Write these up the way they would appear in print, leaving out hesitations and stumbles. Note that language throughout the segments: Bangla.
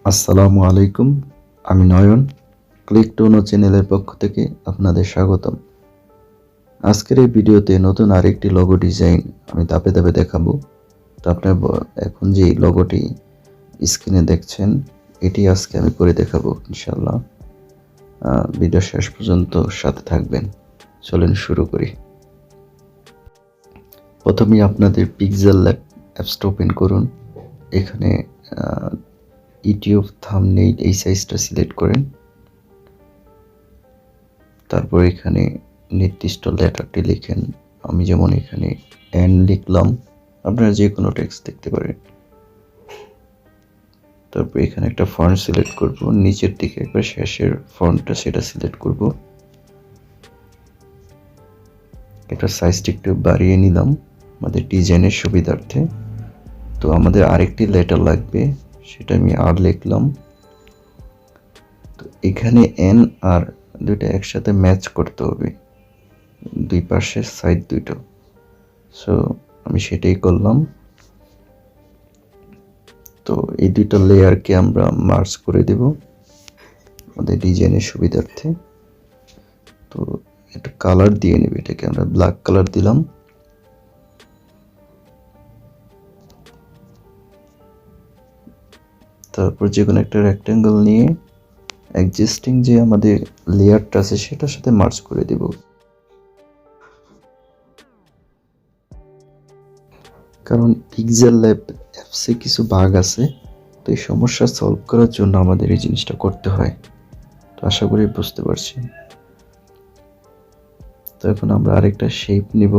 আসসালামু আলাইকুম, আমি নয়ন। ক্লিক টু নো চ্যানেলের পক্ষ থেকে আপনাদের স্বাগতম। আজকের এই ভিডিওতে নতুন আরেকটি লোগো ডিজাইন আমি ধাপে ধাপে দেখাবো। তো আপনার এখন যে লোগোটি স্ক্রিনে দেখছেন, এটি আজকে আমি করে দেখাবো ইনশাল্লাহ। ভিডিও শেষ পর্যন্ত সাথে থাকবেন। চলেন শুরু করি। প্রথমেই আপনাদের পিক্সেল ল্যাব অ্যাপসটা ওপেন করুন। এখানে ইউটিউব থাম্বনেইল এই সাইজটা সিলেক্ট করেন। তারপর এখানে নির্দিষ্ট লেটারটি লিখেন। আমি যেমন এখানে এন লিখলাম, আপনারা যে কোনো টেক্সট লিখতে পারেন। তারপর এখানে একটা ফন্ট সিলেক্ট করব, নিচের দিকে একবার শেষের ফন্টটা সেটা সিলেক্ট করব। এটা সাইজটা একটু বাড়িয়ে নিলাম আমাদের ডিজাইনের সুবিধার্থে। তো আমাদের আরেকটি লেটার লাগবে, সেটা আমি আর লিখলাম। তো এখানে এন আর দুইটা একসাথে ম্যাচ করতে হবে, দুই পাশের সাইড দুটো। সো আমি সেটাই করলাম। তো এই দুইটা লেয়ারকে আমরা মার্জ করে দেব আমাদের ডিজাইনের সুবিধার্থে। তো একটু কালার দিয়ে নেব, এটাকে আমরা ব্ল্যাক কালার দিলাম। তারপর যে কোনো একটা রেক্ট্যাঙ্গেল নিয়ে এক্সিস্টিং যে আমাদের লেয়ারটা আছে সেটার সাথে মার্জ করে দেব। কারণ পিক্সেল ল্যাব অ্যাপসে কিছু বাগ আছে, তো এই সমস্যা সলভ করার জন্য আমাদের এই জিনিসটা করতে হয়। তো আশা করি বুঝতে পারছি। তো এখন আমরা আরেকটা শেপ নিব।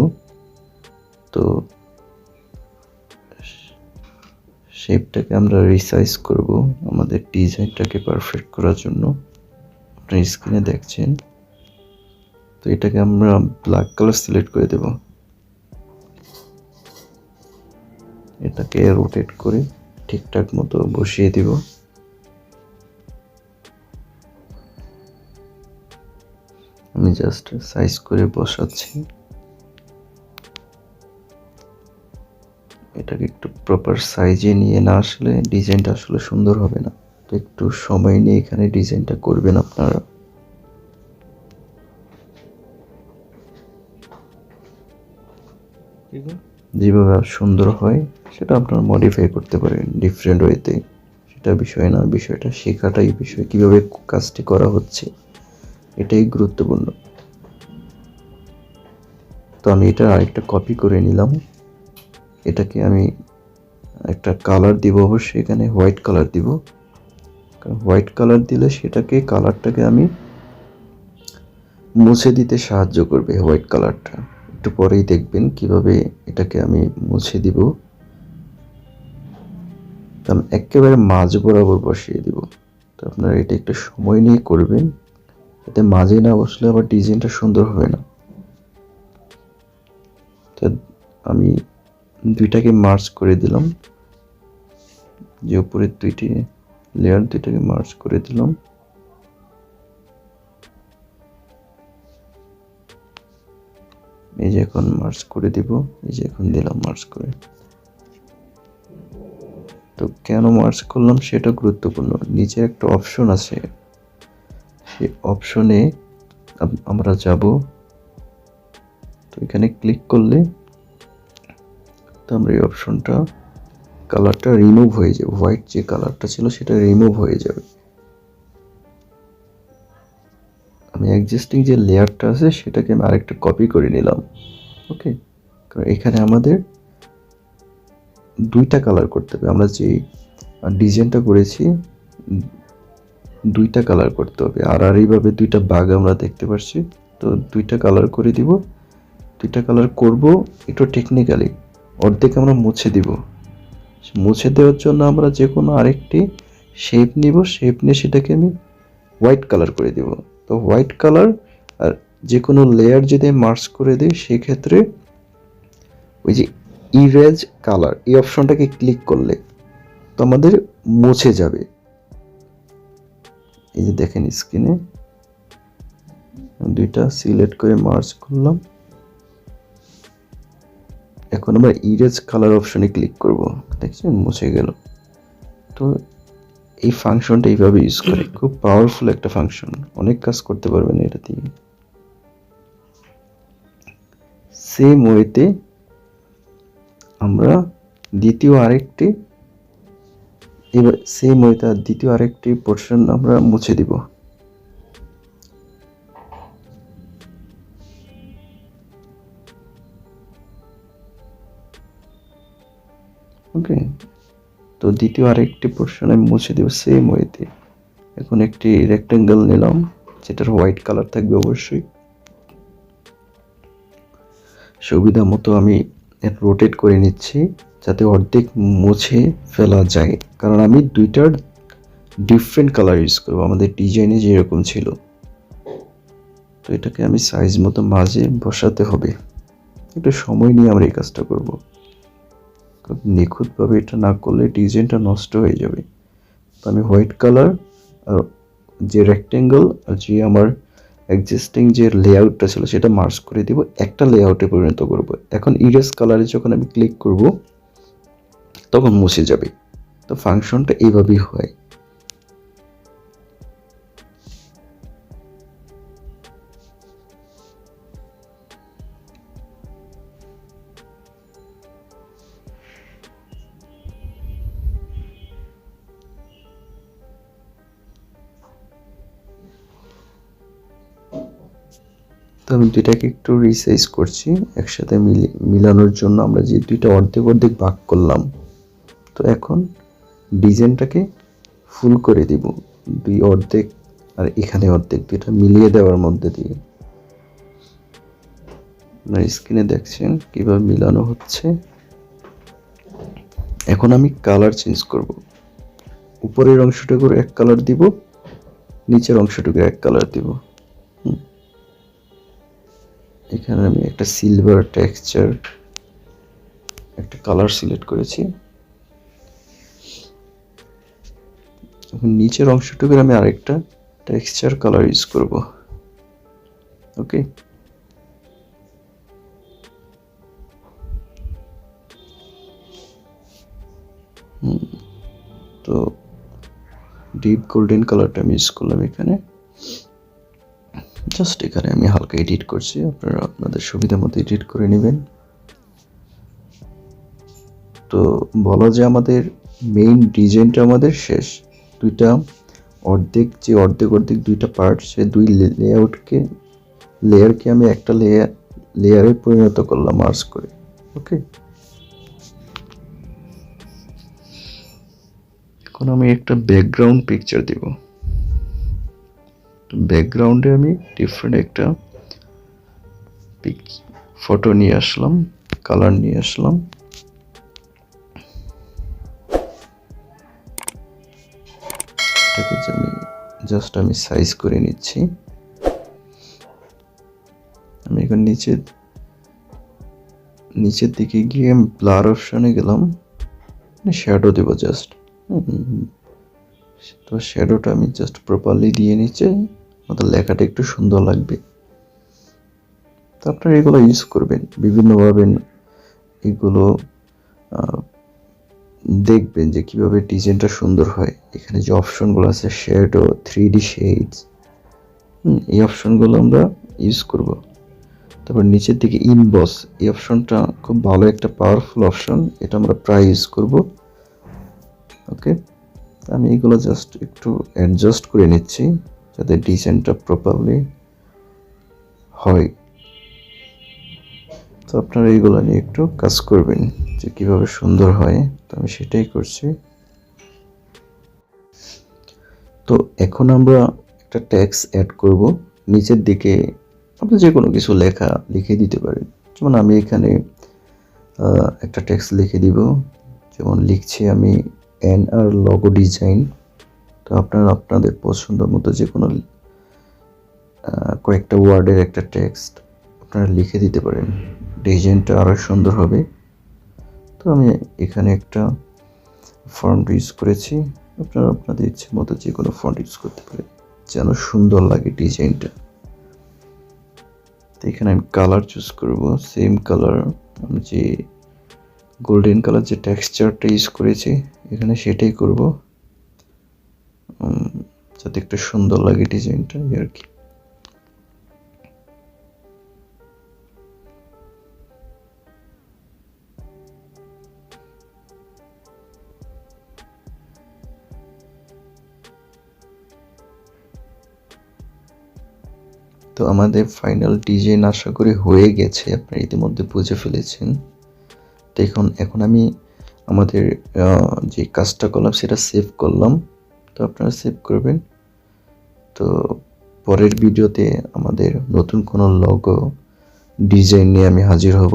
তো শেপটাকে আমরা রিসাইজ করব আমাদের ডিজাইনটাকে পারফেক্ট করার জন্য। আপনার স্ক্রিনে দেখছেন। তো এটাকে আমরা ব্ল্যাক কালার সিলেক্ট করে দেব। এটাকে রোটেট করে ঠিকঠাক মতো বসিয়ে দিব। আমি জাস্ট সাইজ করে বসাচ্ছি। এটাকে একটু প্রপার সাইজে নিয়ে না আসলে ডিজাইনটা আসলে সুন্দর হবে না। তো একটু সময় নিয়ে এখানে ডিজাইনটা করবেন আপনারা। যেভাবে সুন্দর হয় সেটা আপনারা মডিফাই করতে পারেন ডিফারেন্ট ওয়েতে। সেটা বিষয় না, বিষয়টা শেখাটাই বিষয়, কিভাবে কাজটি করা হচ্ছে এটাই গুরুত্বপূর্ণ। তো আমি এটা আরেকটা কপি করে নিলাম। এটাকে আমি একটা কালার দিব, অবশ্যই এখানে হোয়াইট কালার দিব। কারণ হোয়াইট কালার দিলে সেটাকে কালারটাকে আমি মুছে দিতে সাহায্য করবে হোয়াইট কালারটা। একটু পরেই দেখবেন কিভাবে এটাকে আমি মুছে দিব। তো আমি একেবারে মাঝ বরাবর বসিয়ে দিব। তো আপনারা এটা একটু সময় নিয়ে করবেন, এতে মাঝে না বসলে আবার ডিজাইনটা সুন্দর হবে না। তো আমি দুইটাকে মার্জ করে দিলাম, যে উপরের দুইটি লেয়ার দুইটাকে মার্জ করে দিলাম। এই যে এখন মার্জ করে দিব, এই যে এখন দিলাম মার্জ করে। তো কেন মার্জ করলাম সেটা গুরুত্বপূর্ণ। নিচে একটা অপশন আছে, সেই অপশনে আমরা যাব। তো এখানে ক্লিক করলে তো আমরা এই অপশনটা কালারটা রিমুভ হয়ে যাবে, হোয়াইট যে কালারটা ছিল সেটা রিমুভ হয়ে যাবে। আমি এক্সিস্টিং যে লেয়ারটা আছে সেটাকে আমি আরেকটা কপি করে নিলাম। ওকে, কারণ এখানে আমাদের দুইটা কালার করতে হবে। আমরা যে ডিজাইনটা করেছি দুইটা কালার করতে হবে। আর এইভাবে দুইটা বাগ আমরা দেখতে পাচ্ছি। তো দুইটা কালার করে দিব। দুইটা কালার করব একটু টেকনিক্যালি। অর্ধেক আমরা মুছে দিব। মুছে দেওয়ার জন্য আমরা যে কোনো আরেকটি শেপ নিব, শেপ নিয়ে সেটাকে আমি হোয়াইট কালার করে দিব। তো হোয়াইট কালার আর যে কোনো লেয়ার যদি মার্জ করে দিই সেক্ষেত্রে ওই যে ইরেজ কালার এই অপশনটাকে ক্লিক করলে তো আমাদের মুছে যাবে। এই যে দেখেন স্ক্রিনে দুইটা সিলেক্ট করে মার্জ করলাম। এখন আমরা ইরেজ কালার অপশনে ক্লিক করব, দেখছেন মুছে গেল। তো এই ফাংশনটা এইভাবে ইউজ করে, খুব পাওয়ারফুল একটা ফাংশন, অনেক কাজ করতে পারবেন এটা দিয়ে। সেম ওয়েতে আমরা দ্বিতীয় আরেকটি পোর্শন আমরা মুছে দিব। ওকে, তো দ্বিতীয় আরেকটি পোর্শন আমি মুছে দিব সেম ওয়েতে। এখন একটি রেক্টেঙ্গেল নিলাম, যেটার হোয়াইট কালার থাকবে অবশ্যই। সুবিধা মতো আমি রোটেট করে নিচ্ছি, যাতে অর্ধেক মুছে ফেলা যায়, কারণ আমি দুইটার ডিফারেন্ট কালার ইউজ করবো, আমাদের ডিজাইনে যেরকম ছিল। তো এটাকে আমি সাইজ মতো মাঝে বসাতে হবে, একটু সময় নিয়ে আমরা এই কাজটা করব। খুব নিখুঁতভাবে এটা না করলে ডিজাইনটা নষ্ট হয়ে যাবে। তো আমি হোয়াইট কালার আর যে রেক্টেঙ্গল আর যে আমার এক্সিস্টিং যে লেআউটটা ছিল সেটা মার্জ করে দিব, একটা লেআউটে পরিণত করব। এখন ইরেজ কালারে যখন আমি ক্লিক করব তখন মুছে যাবে। তো ফাংশনটা এইভাবেই হয়। তো আমি দুইটাকে একটু রিসাইজ করছি একসাথে মিলানোর জন্য, আমরা যে দুইটা অর্ধেক অর্ধেক ভাগ করলাম। তো এখন ডিজাইনটাকে ফুল করে দিব, দুই অর্ধেক আর এখানে অর্ধেক, দুইটা মিলিয়ে দেওয়ার মধ্যে দিয়ে। আপনার স্ক্রিনে দেখছেন কিভাবে মিলানো হচ্ছে। এখন আমি কালার চেঞ্জ করব, উপরের অংশটুকু এক কালার দিব, নিচের অংশটুকু এক কালার দিব। এখানে আমি একটা সিলভার টেক্সচার একটা কালার সিলেক্ট করেছি। এখন নিচের অংশটুকু আমি আরেকটা টেক্সচার কালার ইউজ করব। ওকে, তো ডিপ গোল্ডেন কালারটা আমি ইউজ করলাম এখানে। জাস্ট এখানে আমি হালকা এডিট করছি, আপনারা আপনাদের সুবিধা মতো এডিট করে নেবেন। তো বলা যায় আমাদের মেইন ডিজাইনটা আমাদের শেষ। দুইটা অর্ধেক দুইটা পার্ট, সে দুই লেয়ারকে আমি একটা লেয়ারে পরিণত করলাম মার্জ করে। ওকে, এখন আমি একটা ব্যাকগ্রাউন্ড পিকচার দিব। ব্যাকগ্রাউন্ডে আমি ডিফারেন্ট একটা ফটো নিয়ে আসলাম, কালার নিয়ে আসলাম। আমি সাইজ করে নিচ্ছি। আমি এখন নিচের দিকে গিয়ে ব্লার অপশনে গেলাম, শ্যাডো দেব জাস্ট। তো শ্যাডোটা আমি জাস্ট প্রপারলি দিয়ে নিচে, আমাদের লেখাটা একটু সুন্দর লাগবে। তো আপনারা এগুলো ইউজ করবেন বিভিন্নভাবে, এগুলো দেখবেন যে কিভাবে ডিজাইনটা সুন্দর হয়। এখানে যে অপশনগুলো আছে, শ্যাডো, 3D শেডস, এই অপশনগুলো আমরা ইউজ করব। তারপর নিচের দিকে ইনবস, এই অপশনটা খুব ভালো একটা পাওয়ারফুল অপশন, এটা আমরা প্রায় ইউজ করব। ওকে, আমি এগুলো জাস্ট একটু অ্যাডজাস্ট করে নিচ্ছি যাতে ডিজাইনটা প্রপারলি হয়। তো আপনারা এইগুলো নিয়ে একটু কাজ করবেন যে কিভাবে সুন্দর হয়। তো আমি সেটাই করছি। তো এখন আমরা একটা ট্যাক্স অ্যাড করব। নিচের দিকে আপনি যে কোনো কিছু লিখে দিতে পারেন। যেমন আমি এখানে একটা টেক্সট লিখে দিব, যেমন লিখছি আমি NR লোগো ডিজাইন। তো আপনারা আপনাদের পছন্দ মতো যে কোনো কয়েকটা ওয়ার্ডের একটা টেক্সট আপনারা লিখে দিতে পারেন, ডিজাইনটা আরও সুন্দর হবে। তো আমি এখানে একটা ফন্ট ইউজ করেছি, আপনারা আপনাদের ইচ্ছে মতো যে কোনো ফন্ট ইউজ করতে পারেন যেন সুন্দর লাগে ডিজাইনটা। তো এখানে আমি কালার চুজ করব, সেম কালার আমি যে গোল্ডেন কালার যে টেক্সচারটা ইউজ করেছি এখানে সেটাই করব। যাতে একটু সুন্দর লাগে ডিজাইনটা আর কি। তো আমাদের ফাইনাল ডিজাইন আশা করি হয়ে গেছে, আপনারা ইতিমধ্যে বুঝে ফেলেছেন। তো এখন আমি আমাদের যে কাজটা করলাম সেটা সেভ করলাম, তো আপনারা সেভ করবেন। তো পরের ভিডিওতে আমাদের নতুন কোনো লোগো ডিজাইন নিয়ে আমি হাজির হব।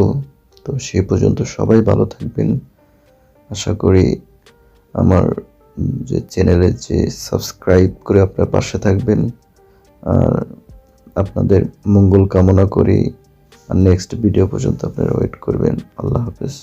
তো সে পর্যন্ত সবাই ভালো থাকবেন। আশা করি আমার যে চ্যানেলে যে সাবস্ক্রাইব করে আপনার পাশে থাকবেন, আর আপনাদের মঙ্গল কামনা করি। আর নেক্সট ভিডিও পর্যন্ত আপনারা ওয়েট করবেন। আল্লাহ হাফেজ।